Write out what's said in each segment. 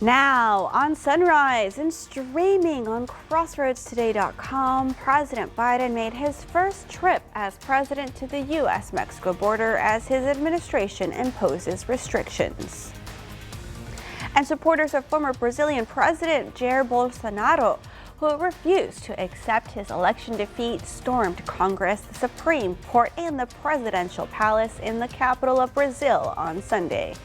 Now on Sunrise and streaming on CrossroadsToday.com, President Biden made his first trip as president to the U.S.-Mexico border as his administration imposes restrictions. And supporters of former Brazilian President Jair Bolsonaro, who refused to accept his election defeat, stormed Congress, the Supreme Court, and the presidential palace in the capital of Brazil on Sunday.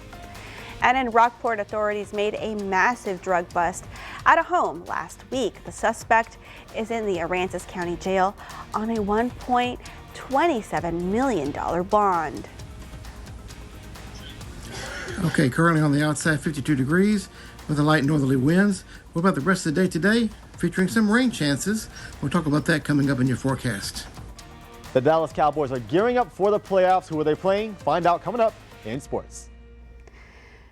And in Rockport, authorities made a massive drug bust at a home last week. The suspect is in the Aransas County Jail on a $1.27 million bond. Okay, currently on the outside, 52 degrees with a light northerly winds. What about the rest of the day today? Featuring some rain chances. We'll talk about that coming up in your forecast. The Dallas Cowboys are gearing up for the playoffs. Who are they playing? Find out coming up in sports.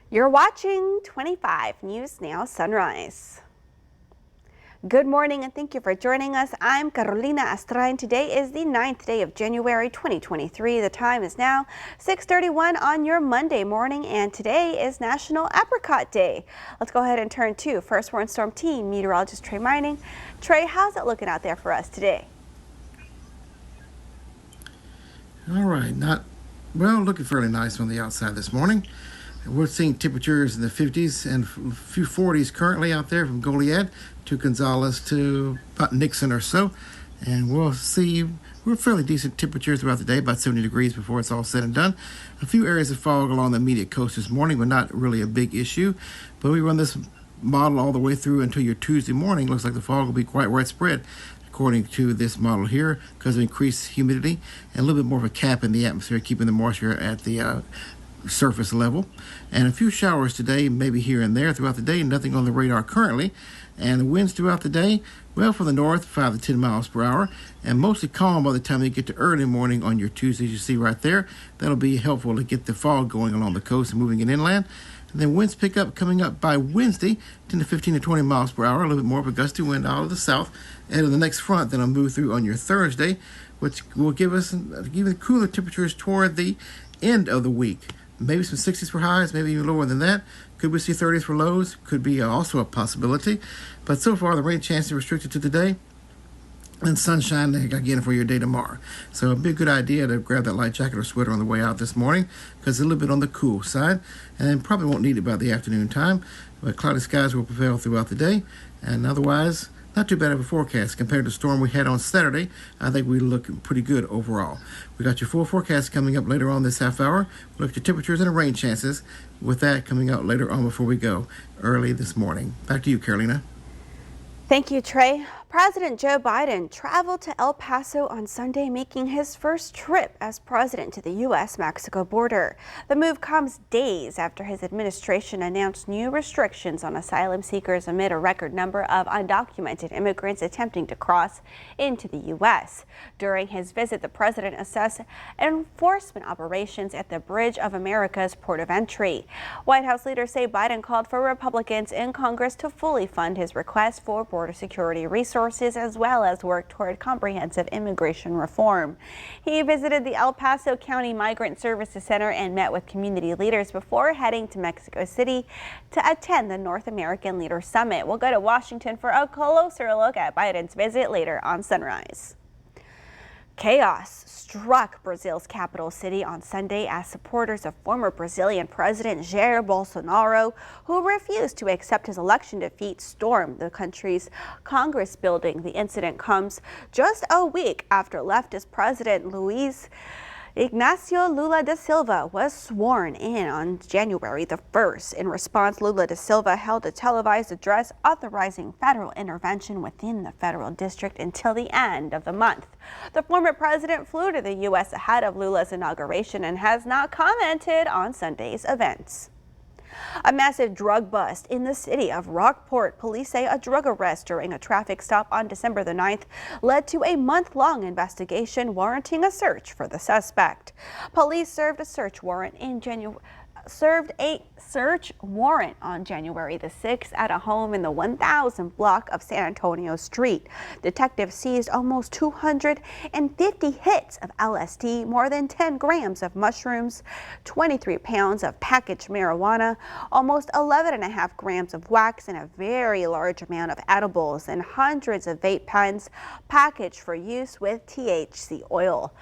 You're watching 25 News Now Sunrise. Good morning and thank you for joining us. I'm Carolina Astrain. Today is the 9th day of January 2023. The time is now 6:31 on your Monday morning, and today is National Apricot Day. Let's go ahead and turn to First Warning Storm Team meteorologist Trey Mining. Trey, how's it looking out there for us today? All right, looking fairly nice on the outside this morning. We're seeing temperatures in the 50s and a few 40s currently out there from Goliad to Gonzales to about Nixon or so. And we'll see, we're fairly decent temperatures throughout the day, about 70 degrees before it's all said and done. A few areas of fog along the immediate coast this morning, but not really a big issue. But we run this model all the way through until your Tuesday morning. Looks like the fog will be quite widespread, according to this model here, because of increased humidity and a little bit more of a cap in the atmosphere, keeping the moisture at the surface level. And a few showers today, maybe here and there throughout the day. Nothing on the radar currently. And the winds throughout the day, well, from the north, 5 to 10 miles per hour, and mostly calm by the time you get to early morning on your Tuesdays. You see right there, that'll be helpful to get the fog going along the coast and moving it inland. And then winds pick up coming up by Wednesday, 10 to 15 to 20 miles per hour, a little bit more of a gusty wind out of the south. And the next front that'll move through on your Thursday, which will give us even cooler temperatures toward the end of the week. Maybe some 60s for highs, maybe even lower than that. Could we see 30s for lows? Could be also a possibility. But so far, the rain chance is restricted to today. And sunshine again for your day tomorrow. So it'd be a good idea to grab that light jacket or sweater on the way out this morning, because it's a little bit on the cool side. And then probably won't need it by the afternoon time. But cloudy skies will prevail throughout the day. And otherwise, not too bad of a forecast compared to the storm we had on Saturday. I think we look pretty good overall. We got your full forecast coming up later on this half hour. We'll look at your temperatures and the rain chances, with that coming out later on before we go early this morning. Back to you, Carolina. Thank you, Trey. President Joe Biden traveled to El Paso on Sunday, making his first trip as president to the U.S.-Mexico border. The move comes days after his administration announced new restrictions on asylum seekers amid a record number of undocumented immigrants attempting to cross into the U.S. During his visit, the president assessed enforcement operations at the Bridge of America's port of entry. White House leaders say Biden called for Republicans in Congress to fully fund his request for border security resources, as well as work toward comprehensive immigration reform. He visited the El Paso County Migrant Services Center and met with community leaders before heading to Mexico City to attend the North American Leaders Summit. We'll go to Washington for a closer look at Biden's visit later on Sunrise. Chaos struck Brazil's capital city on Sunday as supporters of former Brazilian President Jair Bolsonaro, who refused to accept his election defeat, stormed the country's Congress building. The incident comes just a week after leftist President Luiz Ignacio Lula da Silva was sworn in on January the 1st. In response, Lula da Silva held a televised address authorizing federal intervention within the federal district until the end of the month. The former president flew to the U.S. ahead of Lula's inauguration and has not commented on Sunday's events. A massive drug bust in the city of Rockport. Police say a drug arrest during a traffic stop on December the 9th led to a month-long investigation warranting a search for the suspect. Police served a search warrant in January served a search warrant on January the 6th at a home in the 1000 block of San Antonio Street. Detectives seized almost 250 hits of LSD, more than 10 grams of mushrooms, 23 pounds of packaged marijuana, almost 11.5 grams of wax, and a very large amount of edibles, and hundreds of vape pens packaged for use with THC oil.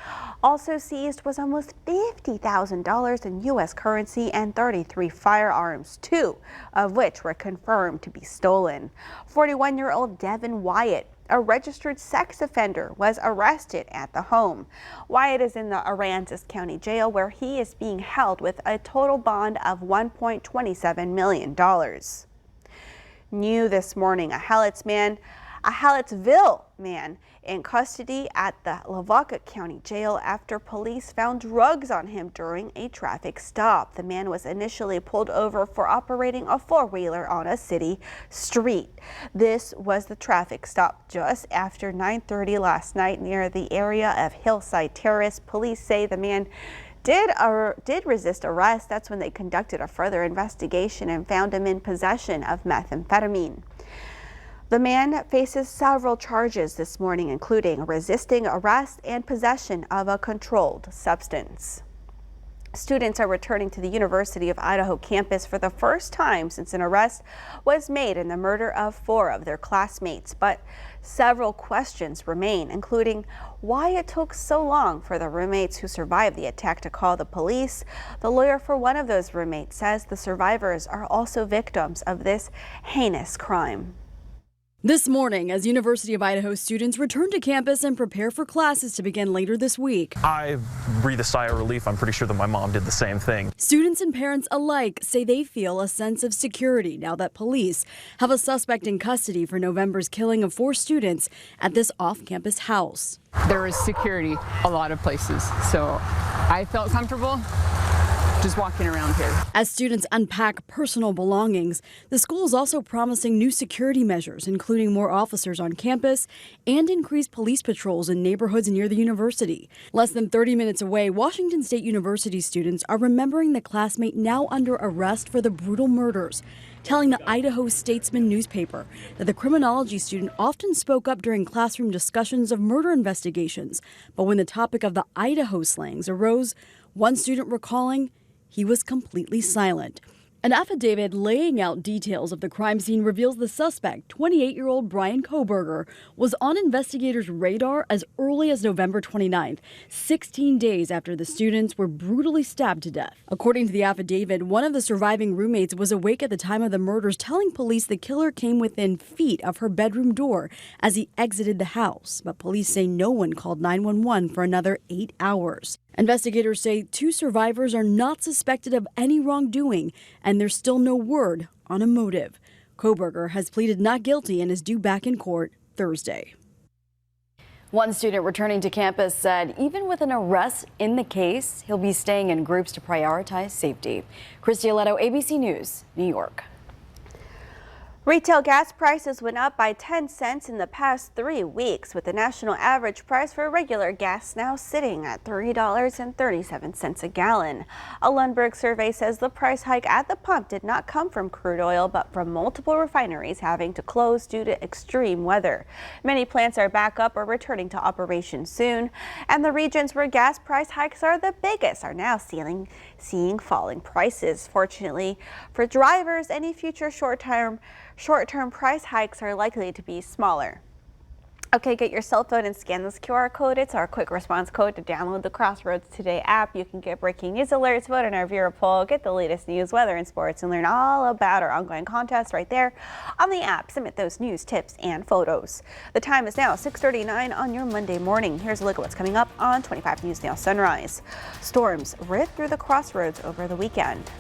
Also seized was almost $50,000 in U.S. currency and 33 firearms, 2 of which were confirmed to be stolen. 41-year-old Devin Wyatt, a registered sex offender, was arrested at the home. Wyatt is in the Aransas County Jail, where he is being held with a total bond of $1.27 million. New this morning, a Hallettsville man in custody at the Lavaca County Jail after police found drugs on him during a traffic stop. The man was initially pulled over for operating a four-wheeler on a city street. This was the traffic stop just after 9:30 last night near the area of Hillside Terrace. Police say the man did resist arrest. That's when they conducted a further investigation and found him in possession of methamphetamine. The man faces several charges this morning, including resisting arrest and possession of a controlled substance. Students are returning to the University of Idaho campus for the first time since an arrest was made in the murder of 4 of their classmates. But several questions remain, including why it took so long for the roommates who survived the attack to call the police. The lawyer for one of those roommates says the survivors are also victims of this heinous crime. This morning, as University of Idaho students return to campus and prepare for classes to begin later this week, I breathe a sigh of relief. I'm pretty sure that my mom did the same thing. Students and parents alike say they feel a sense of security now that police have a suspect in custody for November's killing of 4 students at this off-campus house. There is security a lot of places, so I felt comfortable just walking around here. As students unpack personal belongings, the school is also promising new security measures, including more officers on campus and increased police patrols in neighborhoods near the university. Less than 30 minutes away, Washington State University students are remembering the classmate now under arrest for the brutal murders, telling the Idaho Statesman newspaper that the criminology student often spoke up during classroom discussions of murder investigations. But when the topic of the Idaho slangs arose, one student recalling he was completely silent. An affidavit laying out details of the crime scene reveals the suspect, 28-year-old Brian Kohberger, was on investigators' radar as early as November 29th, 16 days after the students were brutally stabbed to death. According to the affidavit, one of the surviving roommates was awake at the time of the murders, telling police the killer came within feet of her bedroom door as he exited the house. But police say no one called 911 for another 8 hours. Investigators say 2 survivors are not suspected of any wrongdoing, and there's still no word on a motive. Kohberger has pleaded not guilty and is due back in court Thursday. One student returning to campus said even with an arrest in the case, he'll be staying in groups to prioritize safety. Christy Aletto, ABC News, New York. Retail gas prices went up by 10 cents in the past 3 weeks, with the national average price for regular gas now sitting at $3.37 a gallon. A Lundberg survey says the price hike at the pump did not come from crude oil, but from multiple refineries having to close due to extreme weather. Many plants are back up or returning to operation soon, and the regions where gas price hikes are the biggest are now seeing falling prices. Fortunately for drivers, any future short-term price hikes are likely to be smaller. Okay, get your cell phone and scan this QR code. It's our quick response code to download the Crossroads Today app. You can get breaking news alerts, vote in our viewer poll, get the latest news, weather, and sports, and learn all about our ongoing contests right there on the app. Submit those news, tips, and photos. The time is now 6:39 on your Monday morning. Here's a look at what's coming up on 25 News Now Sunrise. Storms ripped through the Crossroads over the weekend.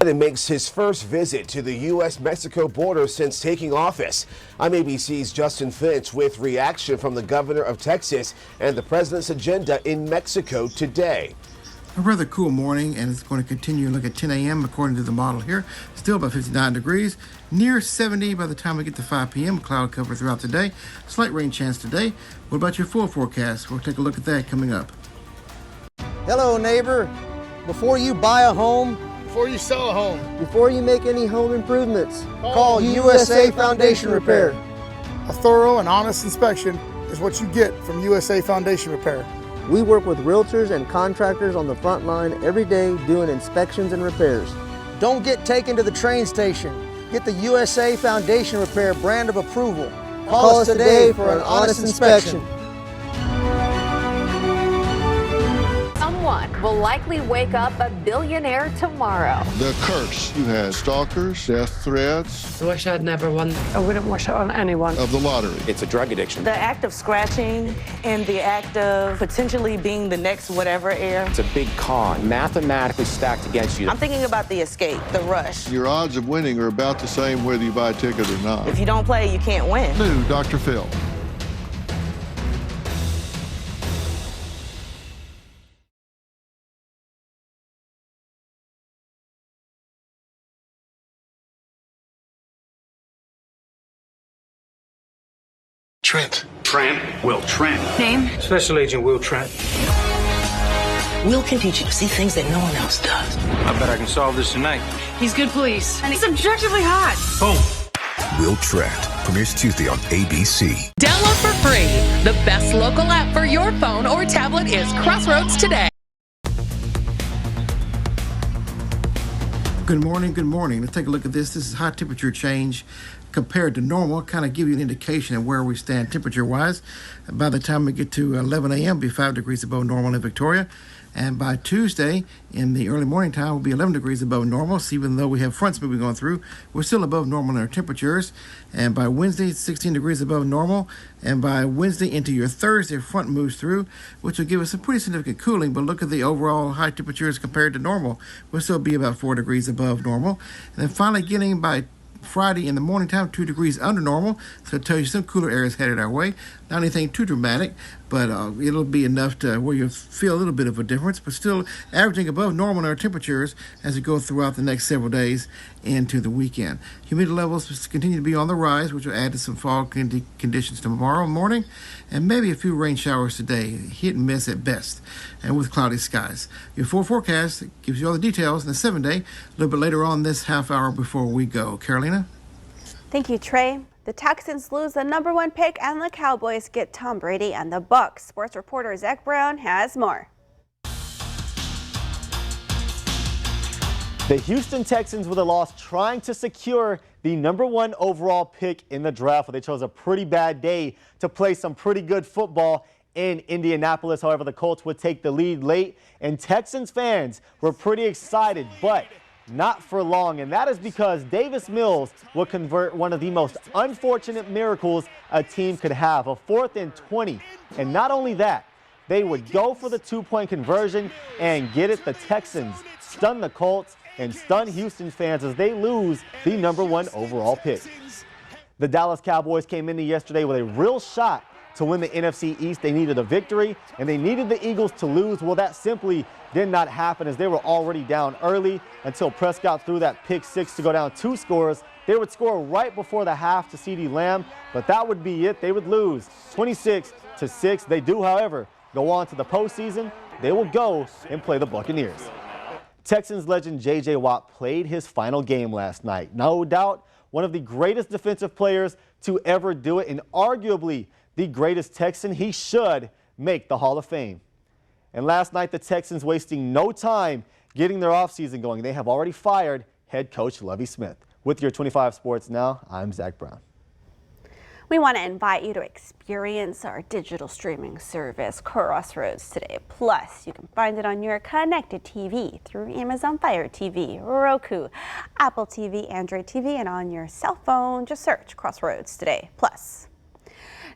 Biden makes his first visit to the U.S.-Mexico border since taking office. I'm ABC's Justin Finch with reaction from the governor of Texas and the president's agenda in Mexico today. A rather cool morning, and it's going to continue look at 10 a.m. according to the model here. Still about 59 degrees, near 70 by the time we get to 5 p.m. Cloud cover throughout the day. Slight rain chance today. What about your full forecast? We'll take a look at that coming up. Hello, neighbor. Before you buy a home, before you sell a home, before you make any home improvements, call USA Foundation Repair. A thorough and honest inspection is what you get from USA Foundation Repair. We work with realtors and contractors on the front line every day doing inspections and repairs. Don't get taken to the train station. Get the USA Foundation Repair brand of approval. Call us today for an honest inspection. Someone will likely wake up a billionaire tomorrow. The curse. You had stalkers, death threats. I wish I'd never won. I wouldn't wish it on anyone. Of the lottery. It's a drug addiction. The act of scratching and the act of potentially being the next whatever heir. It's a big con, mathematically stacked against you. I'm thinking about the escape, the rush. Your odds of winning are about the same whether you buy a ticket or not. If you don't play, you can't win. New Dr. Phil. Trent. Will Trent. Name? Special Agent Will Trent. Will can teach you to see things that no one else does. I bet I can solve this tonight. He's good police, and he's objectively hot. Boom. Will Trent premieres Tuesday on ABC. Download for free. The best local app for your phone or tablet is Crossroads today. Good morning, good morning. Let's take a look at this. This is high temperature change compared to normal, kind of give you an indication of where we stand temperature-wise. By the time we get to 11 a.m., we'll be 5 degrees above normal in Victoria. And by Tuesday, in the early morning time, we'll be 11 degrees above normal. So even though we have fronts moving on through, we're still above normal in our temperatures. And by Wednesday, it's 16 degrees above normal. And by Wednesday into your Thursday, front moves through, which will give us a pretty significant cooling. But look at the overall high temperatures compared to normal. We'll still be about 4 degrees above normal. And then finally getting by Friday in the morning time, 2 degrees under normal. So it tells you some cooler air is headed our way. Not anything too dramatic, but it'll be enough to where you'll feel a little bit of a difference, but still averaging above normal in our temperatures as we go throughout the next several days into the weekend. Humidity levels continue to be on the rise, which will add to some fog conditions tomorrow morning, and maybe a few rain showers today, hit and miss at best, and with cloudy skies. Your full forecast gives you all the details in the 7-day, a little bit later on this half hour before we go. Carolina? Thank you, Trey. The Texans lose the #1 pick and the Cowboys get Tom Brady and the Bucs. Sports reporter Zach Brown has more. The Houston Texans with a loss trying to secure the #1 overall pick in the draft. They chose a pretty bad day to play some pretty good football in Indianapolis. However, the Colts would take the lead late, and Texans fans were pretty excited, but not for long, and that is because Davis Mills will convert one of the most unfortunate miracles a team could have, a 4th and 20. And not only that, they would go for the 2-point conversion and get it. The Texans stun the Colts and stun Houston fans as they lose the #1 overall pick. The Dallas Cowboys came into yesterday with a real shot to win the NFC East. They needed a victory, and they needed the Eagles to lose. Well, that simply did not happen as they were already down early until Prescott threw that pick 6 to go down 2 scores. They would score right before the half to CeeDee Lamb, but that would be it. They would lose 26-6. They do, however, go on to the postseason. They will go and play the Buccaneers. Texans legend J.J. Watt played his final game last night. No doubt one of the greatest defensive players to ever do it, and arguably the greatest Texan. He should make the Hall of Fame. And last night, the Texans wasting no time getting their offseason going. They have already fired head coach Lovie Smith. With your 25 Sports Now, I'm Zach Brown. We want to invite you to experience our digital streaming service, Crossroads, today. Plus, you can find it on your connected TV through Amazon Fire TV, Roku, Apple TV, Android TV, and on your cell phone. Just search Crossroads today. Plus.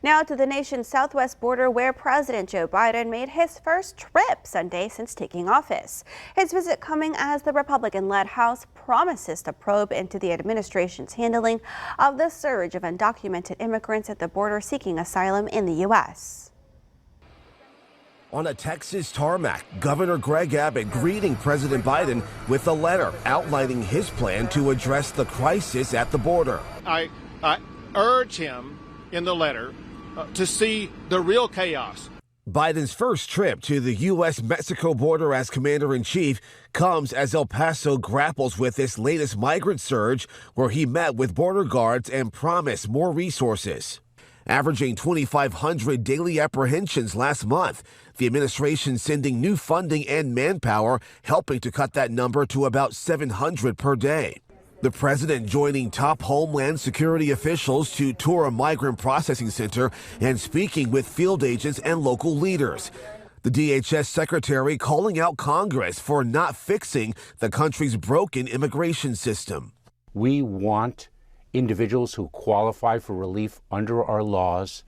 Now to the nation's southwest border, where President Joe Biden made his first trip Sunday since taking office. His visit coming as the Republican-led House promises to probe into the administration's handling of the surge of undocumented immigrants at the border seeking asylum in the U.S. On a Texas tarmac, Governor Greg Abbott greeting President Biden with a letter outlining his plan to address the crisis at the border. I urge him in the letter to see the real chaos. Biden's first trip to the U.S.-Mexico border as commander-in-chief comes as El Paso grapples with this latest migrant surge, where he met with border guards and promised more resources. Averaging 2,500 daily apprehensions last month, the administration sending new funding and manpower, helping to cut that number to about 700 per day. The president joining top Homeland Security officials to tour a migrant processing center and speaking with field agents and local leaders. The DHS secretary calling out Congress for not fixing the country's broken immigration system. We want individuals who qualify for relief under our laws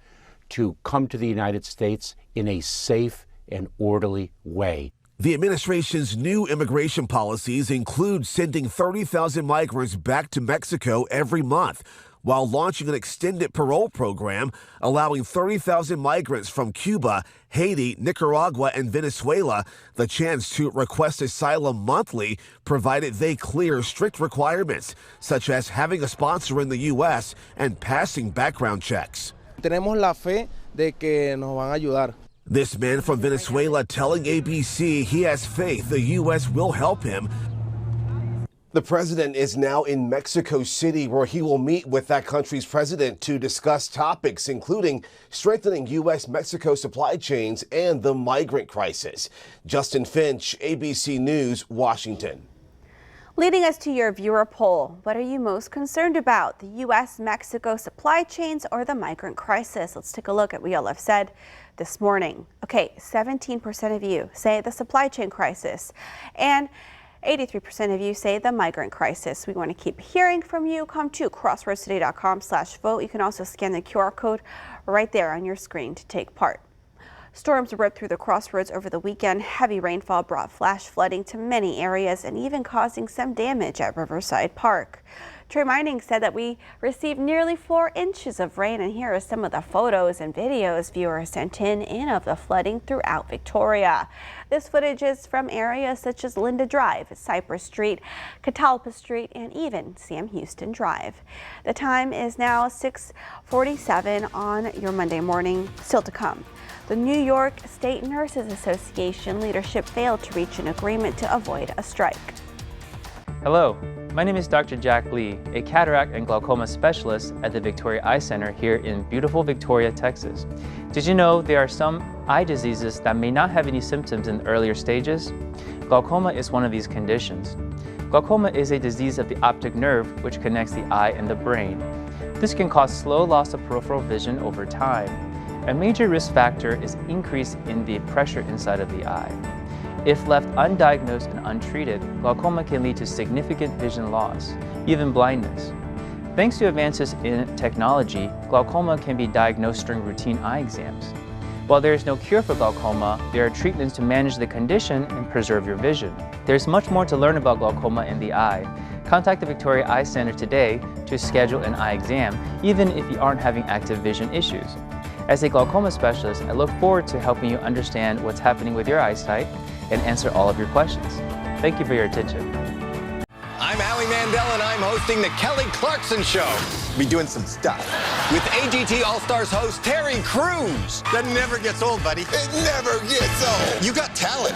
to come to the United States in a safe and orderly way. The administration's new immigration policies include sending 30,000 migrants back to Mexico every month, while launching an extended parole program allowing 30,000 migrants from Cuba, Haiti, Nicaragua, and Venezuela the chance to request asylum monthly, provided they clear strict requirements, such as having a sponsor in the U.S. and passing background checks. Tenemos la fe de que nos van a ayudar. This man from Venezuela telling ABC he has faith the U.S. will help him. The president is now in Mexico City, where he will meet with that country's president to discuss topics including strengthening U.S.-Mexico supply chains and the migrant crisis. Justin Finch, ABC News, Washington. Leading us to your viewer poll, what are you most concerned about, the U.S.-Mexico supply chains or the migrant crisis? Let's take a look at what y'all have said this morning. Okay, 17% of you say the supply chain crisis, and 83% of you say the migrant crisis. We want to keep hearing from you. Come to crossroadstoday.com/vote. You can also scan the QR code right there on your screen to take part. Storms ripped through the crossroads over the weekend. Heavy rainfall brought flash flooding to many areas and even causing some damage at Riverside Park. Trey Mining said that we received nearly 4 inches of rain, and here are some of the photos and videos viewers sent in of the flooding throughout Victoria. This footage is from areas such as Linda Drive, Cypress Street, Catalpa Street, and even Sam Houston Drive. The time is now 6:47 on your Monday morning. Still to come, the New York State Nurses Association leadership failed to reach an agreement to avoid a strike. Hello, my name is Dr. Jack Lee, a cataract and glaucoma specialist at the Victoria Eye Center here in beautiful Victoria, Texas. Did you know there are some eye diseases that may not have any symptoms in the earlier stages? Glaucoma is one of these conditions. Glaucoma is a disease of the optic nerve which connects the eye and the brain. This can cause slow loss of peripheral vision over time. A major risk factor is increase in the pressure inside of the eye. If left undiagnosed and untreated, glaucoma can lead to significant vision loss, even blindness. Thanks to advances in technology, glaucoma can be diagnosed during routine eye exams. While there is no cure for glaucoma, there are treatments to manage the condition and preserve your vision. There's much more to learn about glaucoma in the eye. Contact the Victoria Eye Center today to schedule an eye exam, even if you aren't having active vision issues. As a glaucoma specialist, I look forward to helping you understand what's happening with your eyesight and answer all of your questions. Thank you for your attention. I'm Howie Mandel, and I'm hosting the Kelly Clarkson Show. Be doing some stuff with AGT All-Stars host Terry Crews. That never gets old, buddy. It never gets old. You got talent.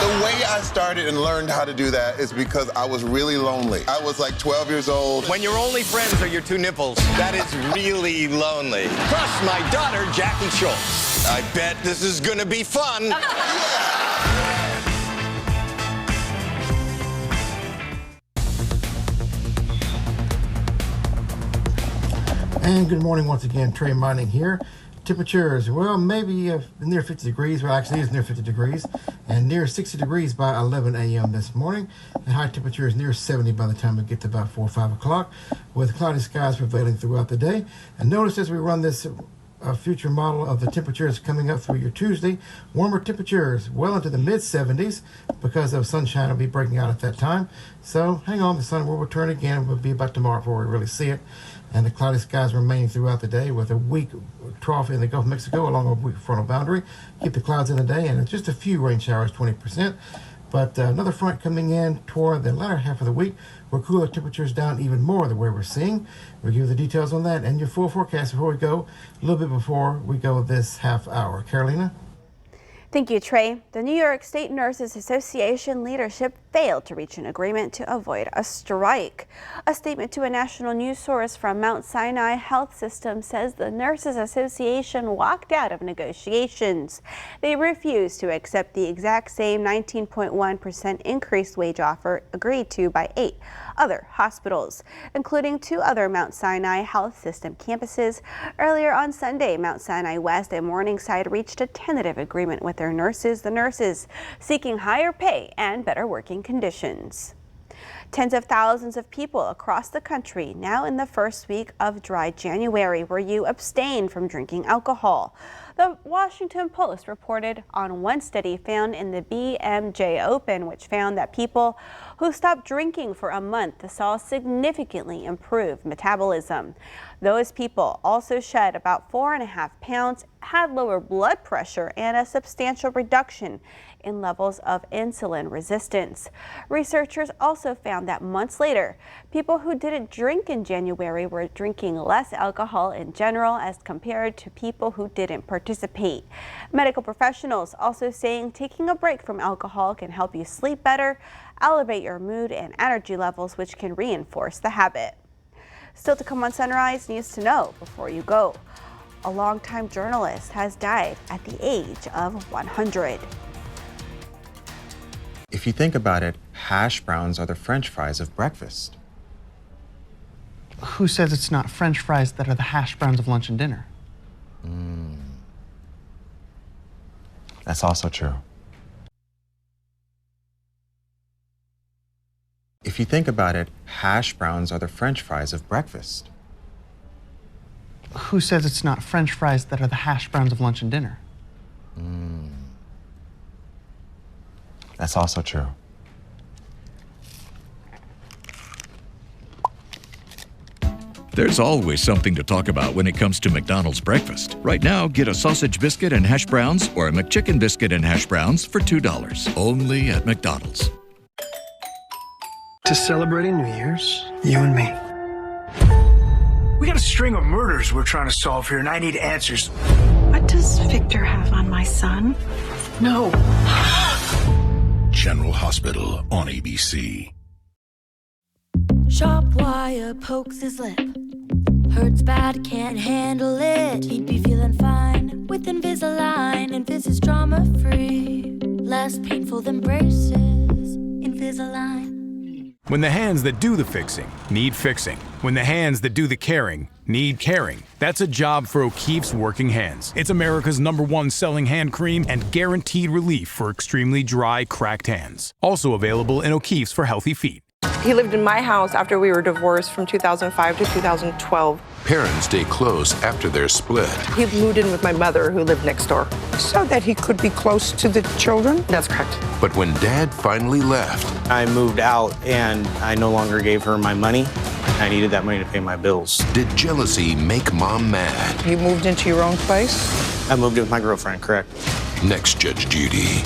The way I started and learned how to do that is because I was really lonely. I was like 12 years old. When your only friends are your two nipples, that is really lonely. Plus my daughter, Jackie Schultz. I bet this is gonna be fun. Yeah. And good morning once again, Trey Mining here. Temperatures, well, maybe near 50 degrees. Well, actually, it's near 50 degrees and near 60 degrees by 11 a.m. this morning. The high temperature is near 70 by the time we get to about 4 or 5 o'clock, with cloudy skies prevailing throughout the day. And notice as we run this future model of the temperatures coming up through your Tuesday, warmer temperatures well into the mid-70s because of sunshine will be breaking out at that time. So hang on, the sun will return again. It will be about tomorrow before we really see it. And the cloudy skies remaining throughout the day with a weak trough in the Gulf of Mexico along a weak frontal boundary. Keep the clouds in the day and just a few rain showers, 20%. But another front coming in toward the latter half of the week will cool the temperatures down even more than we're seeing. We'll give you the details on that and your full forecast before we go, a little bit before we go this half hour. Carolina? Thank you, Trey. The New York State Nurses Association leadership failed to reach an agreement to avoid a strike. A statement to a national news source from Mount Sinai Health System says the Nurses Association walked out of negotiations. They refused to accept the exact same 19.1% increased wage offer agreed to by 8 other hospitals, including 2 other Mount Sinai Health System campuses. Earlier on Sunday, Mount Sinai West and Morningside reached a tentative agreement with their nurses, the nurses seeking higher pay and better working conditions. Tens of thousands of people across the country now in the first week of dry January where you abstain from drinking alcohol. The Washington Post reported on one study found in the BMJ Open, which found that people who stopped drinking for a month saw significantly improved metabolism. Those people also shed about 4.5 pounds, had lower blood pressure, and a substantial reduction in levels of insulin resistance. Researchers also found that months later, people who didn't drink in January were drinking less alcohol in general as compared to people who didn't participate. Medical professionals also saying taking a break from alcohol can help you sleep better, elevate your mood and energy levels, which can reinforce the habit. Still to come on Sunrise, news to know before you go. A longtime journalist has died at the age of 100. If you think about it, hash browns are the French fries of breakfast. Who says it's not French fries that are the hash browns of lunch and dinner? That's also true. If you think about it, hash browns are the French fries of breakfast. Who says it's not French fries that are the hash browns of lunch and dinner? That's also true. There's always something to talk about when it comes to McDonald's breakfast. Right now, get a sausage biscuit and hash browns or a McChicken biscuit and hash browns for $2. Only at McDonald's. To celebrating New Year's, you and me. We got a string of murders we're trying to solve here, and I need answers. What does Victor have on my son? No. General Hospital on ABC. Sharp wire pokes his lip. Hurts bad, can't handle it. He'd be feeling fine with Invisalign. Invis is drama-free. Less painful than braces. Invisalign. When the hands that do the fixing need fixing. When the hands that do the caring need caring. That's a job for O'Keeffe's Working Hands. It's America's #1 selling hand cream and guaranteed relief for extremely dry, cracked hands. Also available in O'Keeffe's for healthy feet. He lived in my house after we were divorced from 2005 to 2012. Parents stay close after their split. He moved in with my mother, who lived next door. So that he could be close to the children? That's correct. But when Dad finally left, I moved out and I no longer gave her my money. I needed that money to pay my bills. did jealousy make Mom mad? You moved into your own place? I moved in with my girlfriend, correct. Next, Judge Judy.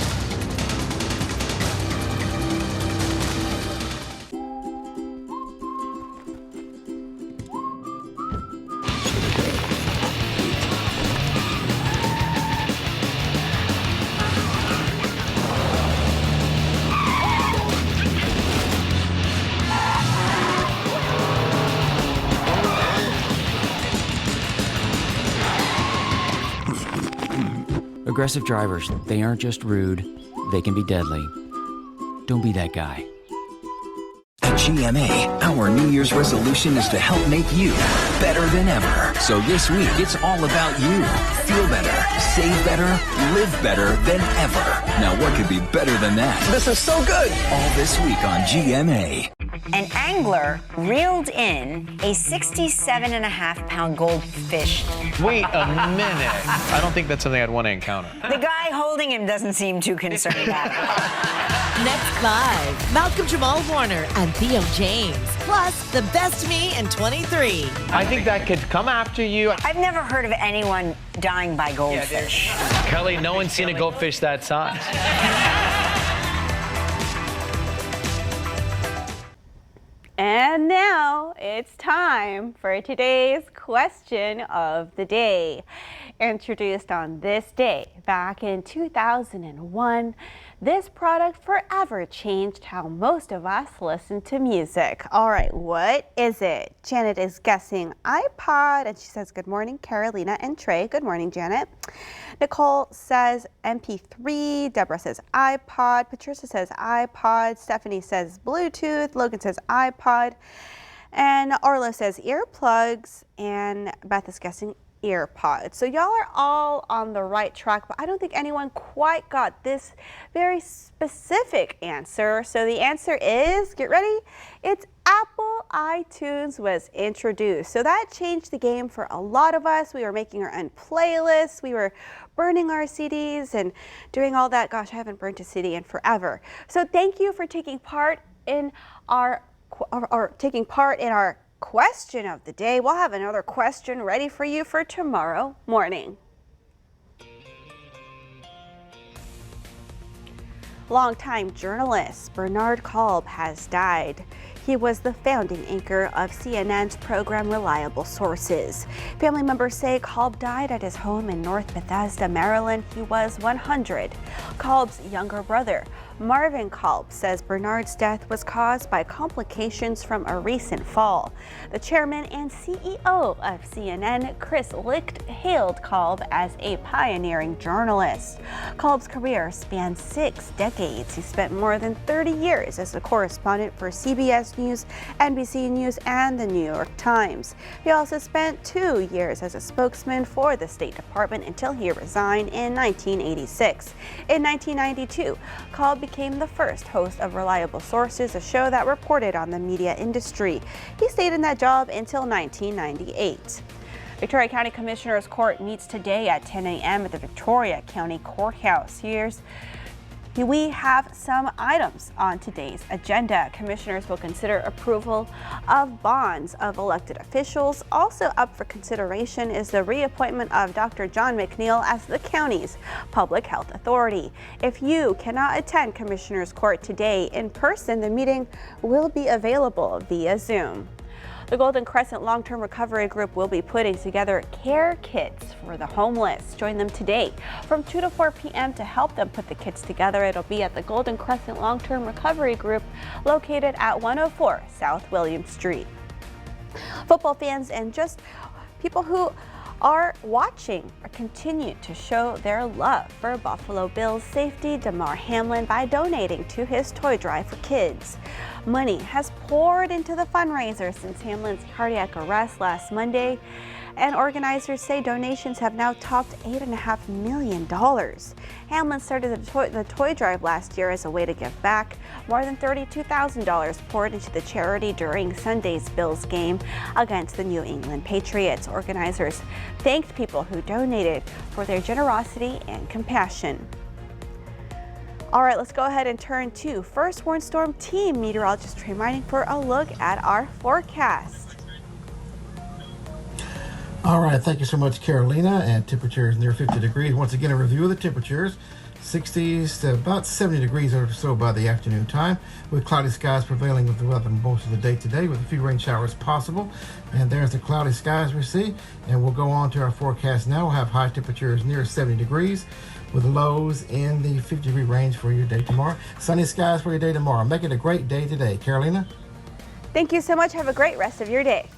Aggressive drivers, they aren't just rude, they can be deadly. Don't be that guy. At GMA, our New Year's resolution is to help make you better than ever. So this week, it's all about you. Feel better, save better, live better than ever. Now what could be better than that? This is so good. All this week on GMA. An angler reeled in a 67.5-pound goldfish. Wait a minute. I don't think that's something I'd want to encounter. The guy holding him doesn't seem too concerned about it. Next live, Malcolm Jamal Warner and Theo James. Plus, the best me in 23. I think that could come after you. I've never heard of anyone dying by goldfish. Kelly, no one's seen a goldfish that size. And now it's time for today's question of the day. Introduced on this day back in 2001, this product forever changed how most of us listen to music. All right, what is it? Janet is guessing iPod, and she says, good morning, Carolina and Trey. Good morning, Janet. Nicole says MP3. Deborah says iPod. Patricia says iPod. Stephanie says Bluetooth. Logan says iPod. And Arlo says earplugs. And Beth is guessing earpods. So y'all are all on the right track, but I don't think anyone quite got this very specific answer. So the answer is, get ready, it's Apple iTunes was introduced. So that changed the game for a lot of us. We were making our own playlists, we were burning our CDs and doing all that. Gosh, I haven't burnt a CD in forever. So thank you for taking part in our question of the day. We'll have another question ready for you for tomorrow morning. Longtime journalist Bernard Kolb has died. He was the founding anchor of CNN's program Reliable Sources. Family members say Kolb died at his home in North Bethesda, Maryland. He was 100. Kolb's younger brother, Marvin Kolb, says Bernard's death was caused by complications from a recent fall. The chairman and CEO of CNN, Chris Licht, hailed Kolb as a pioneering journalist. Kolb's career spanned 6 decades. He spent more than 30 years as a correspondent for CBS News, NBC News, and the New York Times. He also spent 2 years as a spokesman for the State Department until he resigned in 1986. In 1992, Kolb became the first host of Reliable Sources, a show that reported on the media industry. He stayed in that job until 1998. Victoria County Commissioner's Court meets today at 10 a.m. at the Victoria County Courthouse. We have some items on today's agenda. Commissioners will consider approval of bonds of elected officials. Also up for consideration is the reappointment of Dr. John McNeil as the county's public health authority. If you cannot attend Commissioners Court today in person, the meeting will be available via Zoom. The Golden Crescent Long-Term Recovery Group will be putting together care kits for the homeless. Join them today from 2 to 4 p.m. to help them put the kits together. It'll be at the Golden Crescent Long-Term Recovery Group located at 104 South William Street. Football fans and just people who are watching continue to show their love for Buffalo Bills safety Damar Hamlin by donating to his toy drive for kids. Money has poured into the fundraiser since Hamlin's cardiac arrest last Monday, and organizers say donations have now topped $8.5 million. Hamlin started the toy drive last year as a way to give back. More than $32,000 poured into the charity during Sunday's Bills game against the New England Patriots. Organizers thanked people who donated for their generosity and compassion. All right, let's go ahead and turn to First Warn Storm Team meteorologist Trey Mining for a look at our forecast. All right, thank you so much, Carolina. And temperatures near 50 degrees. Once again, a review of the temperatures. 60s to about 70 degrees or so by the afternoon time, with cloudy skies prevailing with the weather most of the day today, with a few rain showers possible. And there's the cloudy skies we see. And we'll go on to our forecast now. We'll have high temperatures near 70 degrees, with lows in the 50-degree range for your day tomorrow. Sunny skies for your day tomorrow. Make it a great day today. Carolina? Thank you so much. Have a great rest of your day.